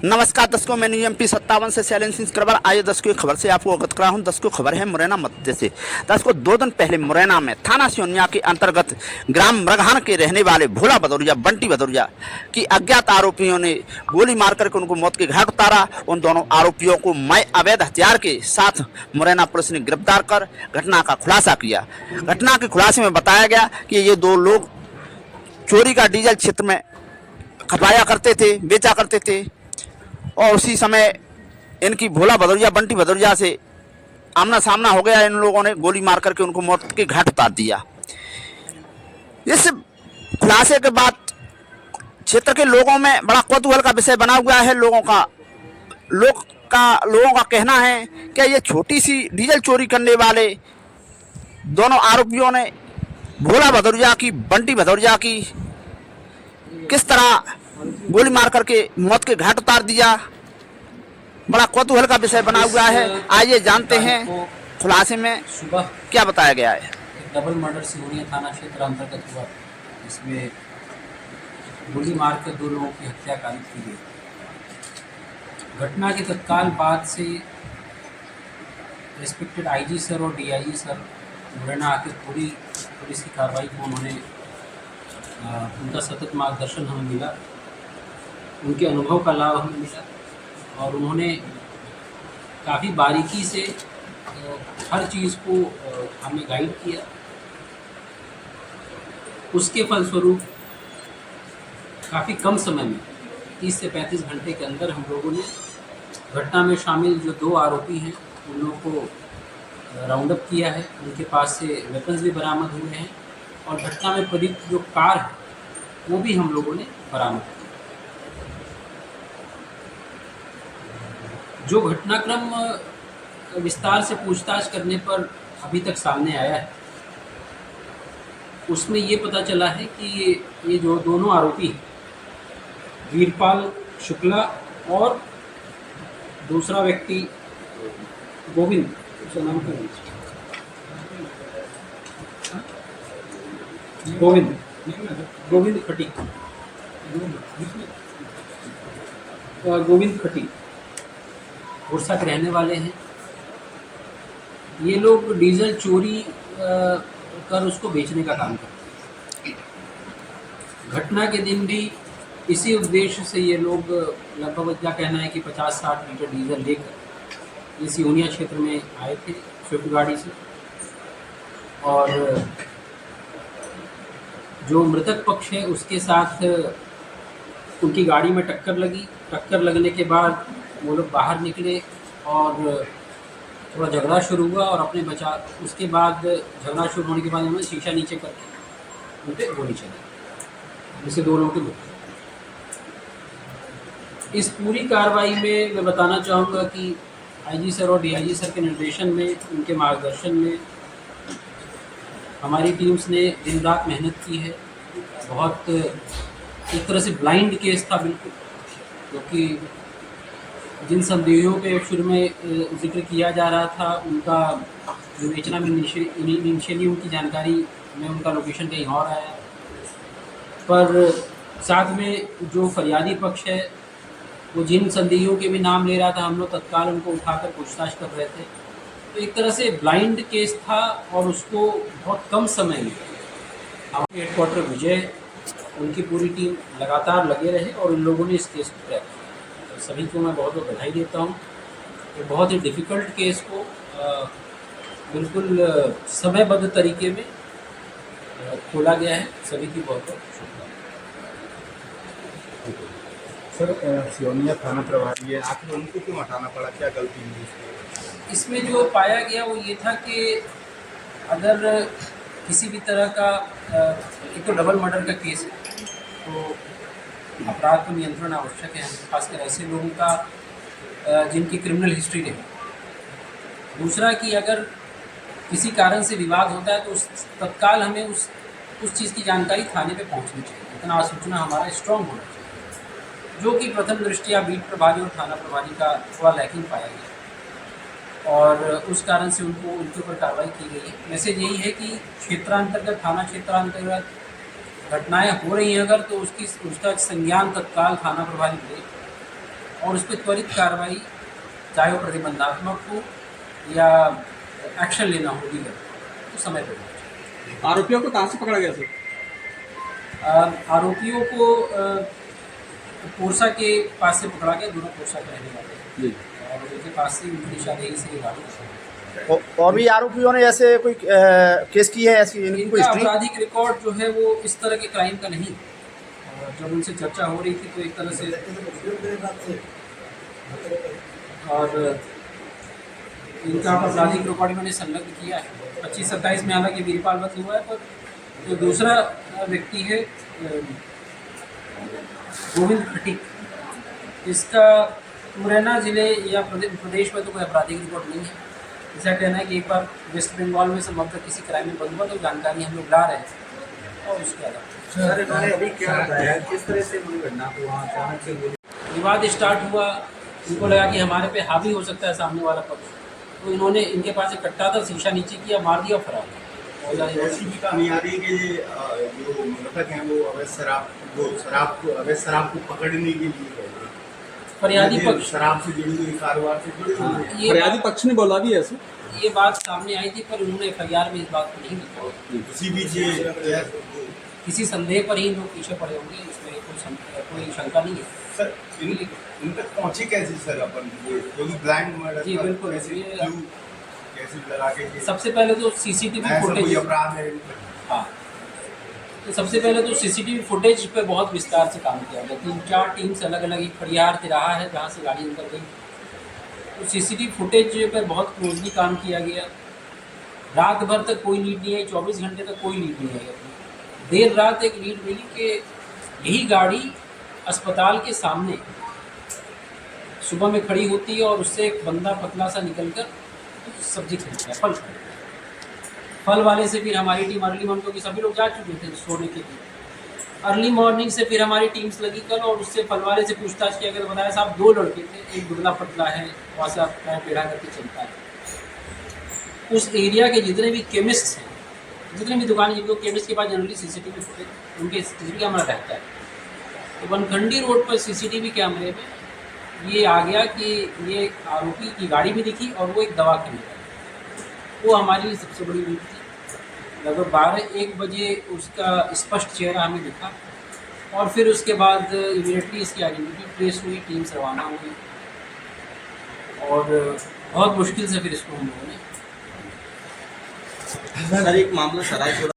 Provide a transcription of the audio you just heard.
नमस्कार दर्शकों, मैं यूएमपी 57 से शैलेंद्र सिंह करवर। आइए दर्शकों, खबर से आपको अवगत करा हूं। दर्शकों, खबर है मुरैना मध्य से। दर्शकों, 2 दिन पहले मुरैना में थाना सियोनिया के अंतर्गत ग्राम मृगहान के रहने वाले भोला भदौरिया, बंटी भदौरिया की अज्ञात आरोपियों ने गोली मारकर के उनको मौत के घाट उतारा। उन दोनों आरोपियों को मैं अवैध हथियार के साथ मुरैना पुलिस ने गिरफ्तार कर घटना का खुलासा किया। घटना के खुलासे में बताया गया कि ये 2 लोग चोरी का डीजल क्षेत्र में खपाया करते थे, बेचा करते थे और उसी समय इनकी भोला भदौरिया, बंटी भदौरिया से आमना सामना हो गया। इन लोगों ने गोली मार करके उनको मौत के घाट उतार दिया। इस खुलासे के बाद क्षेत्र के लोगों में बड़ा कौतूहल का विषय बना हुआ है। लोगों का कहना है कि ये छोटी सी डीजल चोरी करने वाले दोनों आरोपियों ने भोला भदौरिया की, बंटी भदौरिया की किस तरह गोली मार करके मौत के घाट उतार दिया। बड़ा कौतूहल का विषय बना हुआ है। आइए जानते हैं खुलासे में सुबह क्या बताया गया है। डबल मर्डर सिहोरिया थाना क्षेत्र अंतर्गत हुआ। इसमें गोली मारकर 2 लोगों की हत्या कारित की गई। घटना के तत्काल बाद से रिस्पेक्टेड आईजी सर और डीआईजी सर मुरैना आकर पूरी पुलिस की कार्रवाई को उन्होंने उनका सतत मार्गदर्शन हमें मिला, उनके अनुभव का लाभ हमें मिला और उन्होंने काफ़ी बारीकी से हर चीज़ को हमें गाइड किया। उसके फलस्वरूप काफ़ी कम समय में 30 से 35 घंटे के अंदर हम लोगों ने घटना में शामिल जो 2 आरोपी हैं उन लोगों को राउंड अप किया है। उनके पास से वेपन्स भी बरामद हुए हैं और घटना में प्रयुक्त जो कार है वो भी हम लोगों ने बरामद किया। जो घटनाक्रम विस्तार से पूछताछ करने पर अभी तक सामने आया है उसमें ये पता चला है कि ये जो दोनों आरोपी वीरपाल शुक्ला और दूसरा व्यक्ति गोविंद, उसका नाम क्या है? गोविंद खटी उड़ीसा के रहने वाले हैं। ये लोग डीजल चोरी कर उसको बेचने का काम करते हैं। घटना के दिन भी इसी उद्देश्य से ये लोग लगभग क्या कहना है कि 50-60 लीटर डीजल लेकर ये सिहोनिया क्षेत्र में आए थे स्विफ्ट गाड़ी से। और जो मृतक पक्ष है उसके साथ उनकी गाड़ी में टक्कर लगी। टक्कर लगने के बाद वो लोग बाहर निकले और थोड़ा झगड़ा शुरू हुआ और अपने बचाव उसके बाद झगड़ा शुरू होने के बाद उन्होंने शीशा नीचे करके उन पर गोली चलाई, जिससे 2 लोगों की मृत्यु। इस पूरी कार्रवाई में मैं बताना चाहूँगा कि आईजी सर और डीआईजी सर के निर्देशन में, उनके मार्गदर्शन में हमारी टीम्स ने दिन रात मेहनत की है। बहुत एक तरह से ब्लाइंड केस था बिल्कुल, क्योंकि जिन संदेहों पे शुरू में जिक्र किया जा रहा था उनका विवेचना में इनिशियली उनकी जानकारी में उनका लोकेशन कहीं और आया, पर साथ में जो फरियादी पक्ष है वो जिन संदेहों के भी नाम ले रहा था हम लोग तत्काल उनको उठाकर पूछताछ कर रहे थे। तो एक तरह से ब्लाइंड केस था और उसको बहुत कम समय में हमारे हेडक्वार्टर विजय, उनकी पूरी टीम लगातार लगे रहे और उन लोगों ने इस केस को क्रैक किया। तो सभी को मैं बहुत बहुत बधाई देता हूँ। तो बहुत ही डिफ़िकल्ट केस को बिल्कुल समयबद्ध तरीके में खोला गया है। सभी की बहुत बहुत शुभकामनाएं। सर, सिहोनिया थाना प्रभारी है, आखिर उनको क्यों हटाना पड़ा, क्या गलती हुई? इसमें जो पाया गया वो ये था कि अगर किसी भी तरह का एक तो डबल मर्डर का केस है तो अपराध को नियंत्रण आवश्यक है, खासकर ऐसे लोगों का जिनकी क्रिमिनल हिस्ट्री रही। दूसरा कि अगर किसी कारण से विवाद होता है तो उस तत्काल हमें उस चीज़ की जानकारी थाने पे पहुंचनी चाहिए। इतना सूचना हमारा स्ट्रॉन्ग होना चाहिए, जो कि प्रथम दृष्टया बीट प्रभारी और थाना प्रभारी का थोड़ा लैकिंग पाया गया और उस कारण से उनके ऊपर कार्रवाई की गई है। मैसेज यही है कि क्षेत्रांतर्गत, थाना क्षेत्रांतर्गत घटनाएं हो रही हैं अगर तो उसका संज्ञान तत्काल थाना प्रभारी ले और उस पर त्वरित कार्रवाई, चाहे वो प्रतिबंधात्मक हो या एक्शन लेना हो लीगल, तो समय पर होना चाहिए। आरोपियों को कहाँ से पकड़ा गया सर? आरोपियों को पोरसा के पास से पकड़ा गया, दोनों पोरसा के रहने वाले हैं। जी। और उनके पास से उनकी निशानदेही से ये गाड़ी और भी आरोपियों ने ऐसे कोई केस की है, ऐसी इनकी कोई इनका हिस्ट्री? आपराधिक रिकॉर्ड जो है वो इस तरह के क्राइम का नहीं। और जब उनसे चर्चा हो रही थी तो एक तरह से और इनका आपराधिक रिकॉर्ड इन्होंने संलग्न किया है। 25-27 में हालांकि वीरपाल वध हुआ है, पर जो दूसरा व्यक्ति है गोविंद खटीक, इसका मुरैना जिले या प्रदेश में तो कोई आपराधिक रिकॉर्ड नहीं है। ऐसा कहना है कि एक बार वेस्ट बंगाल में संभवतः किसी क्राइम में बंद हुआ, तो जानकारी हम लोग ला रहे हैं। और उसके अलावा सर इन्होंने अभी क्या बताया, किस तरह से पूरी घटना को वहाँ अचानक से विवाद स्टार्ट हुआ, इनको लगा कि हमारे पे हावी हो सकता है सामने वाला पक्ष, तो इन्होंने इनके पास एक कट्टा था, शीशा नीचे किया, मार दिया, फरार हो गया। ऐसी भी कहानी आ रही है कि जो मृतक हैं वो अवैध शराब को पकड़ने के लिए फरियादी पक्ष शराब से जुड़ी हुई कारोबार से जुड़ी हुई ये फरियादी पक्ष ने बोला भी ऐसे? ये बात सामने आई थी, पर उन्होंने FIR में इस बात को नहीं लिखा। किसी भी किसी संदेह पर ही लोग पीछे पड़े होंगे, इसमें कोई शंका नहीं है। सर इन तक पहुंचे कैसे सर अपन, क्योंकि ब्लाइंड मर्डर जी बिल्कुल, कैसे लगा के सबसे पहले तो CCTV ऐसा कोई फुटेज, अपराध है? हाँ, तो सबसे पहले तो CCTV फुटेज पे बहुत विस्तार से काम किया गया। 3-4 टीम से अलग अलग, एक खड़ियार तिराहा है जहाँ से गाड़ी निकल गई, तो CCTV फुटेज पर बहुत क्लोजली काम किया गया। रात भर तक कोई लीड नहीं आई, 24 घंटे तक कोई लीड नहीं आई। देर रात एक लीड मिली कि यही गाड़ी अस्पताल के सामने सुबह में खड़ी होती है और उससे एक बंदा पतला सा निकलकर सब्जी खरीदता है, फल वाले से फिर हमारी टीम अर्ली मॉर्निंग, क्योंकि सभी लोग जा चुके थे सोने के लिए, अर्ली मॉर्निंग से फिर हमारी टीम्स लगी कल, और उससे फल वाले से पूछताछ किया गया तो बताया साहब 2 लड़के थे, एक दुबला पतला है, वहाँ से आप पैर टेढ़ा करके चलता है। उस एरिया के जितने भी केमिस्ट हैं, जितने भी दुकानें, जिनको केमिस्ट के पास जनरली CCTV फुटेज, उनके CCTV कैमरा रहता है, तो बनखंडी रोड पर CCTV कैमरे में ये आ गया कि ये आरोपी की गाड़ी भी दिखी और वो एक दवा खरीद रहा है। वो हमारी सबसे बड़ी लीड थी। लगभग 12-1 बजे उसका स्पष्ट चेहरा हमें दिखा, और फिर उसके बाद इमीडिएटली इसकी आइडेंटिटी ट्रेस हुई, टीम्स रवाना हुई, और बहुत मुश्किल से फिर इसको हम लोगों ने सर एक मामला सरायपुरा